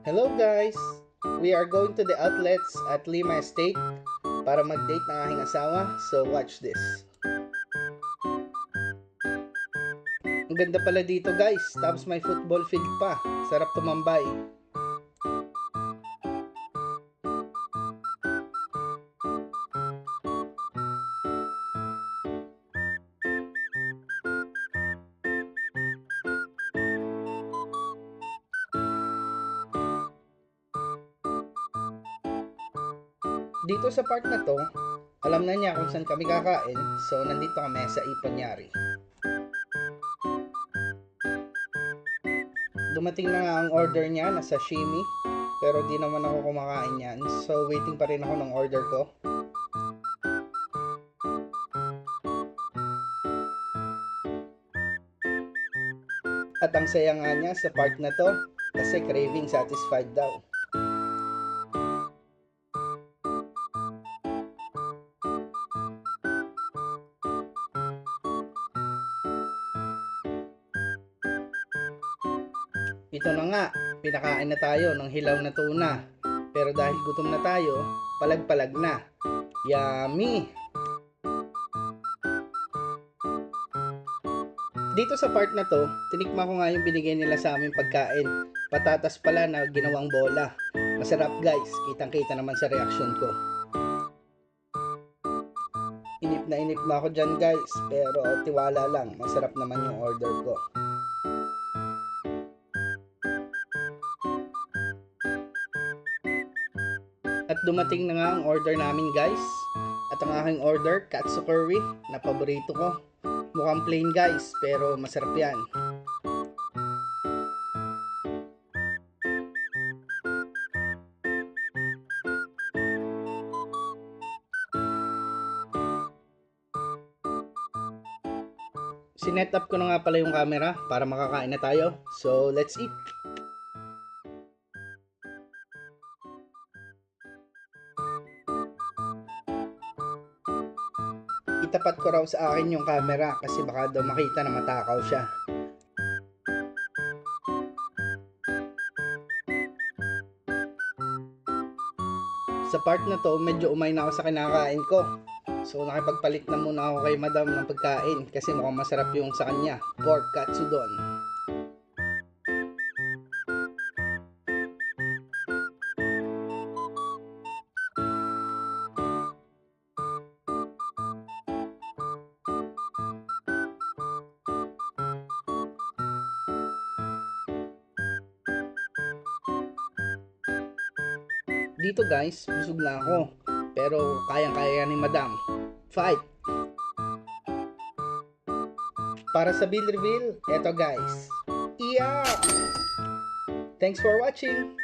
Hello guys! We are going to the outlets at Lima Estate para mag-date ng aking asawa, so watch this. Ang ganda pala dito guys, tapos may football field pa. Sarap tumambay. Dito sa park na to, alam na niya kung saan kami kakain, so nandito kami sa Ipanyari. Dumating na nga ang order niya na sashimi, pero di naman ako kumakain yan, so waiting pa rin ako ng order ko. At ang saya nga niya sa park na to, kasi craving satisfied daw. Ito na nga, pinakain na tayo ng hilaw na tuna. Pero dahil gutom na tayo, palag-palag na. Yummy! Dito sa part na to, tinikma ko nga yung binigay nila sa aming pagkain. Patatas pala na ginawang bola. Masarap guys, kitang-kita naman sa reaksyon ko. Inip na ako dyan guys, pero tiwala lang, masarap naman yung order ko. At dumating na nga ang order namin guys. At ang aking order, katsu curry, na paborito ko. Mukhang plain guys, pero masarap yan. Sinet up ko na nga pala yung camera para makakain na tayo. So, let's eat! Itapat ko raw sa akin yung camera kasi baka daw makita na matakaw siya. Sa part na to, medyo umay na ako sa kinakain ko. So nakipagpalit na muna ako kay madam ng pagkain kasi mukhang masarap yung sa kanya, pork katsudon. Dito guys, busog na ako. Pero kayang-kaya ni madam. Fight! Para sa bill reveal, eto guys. Yeah! Thanks for watching!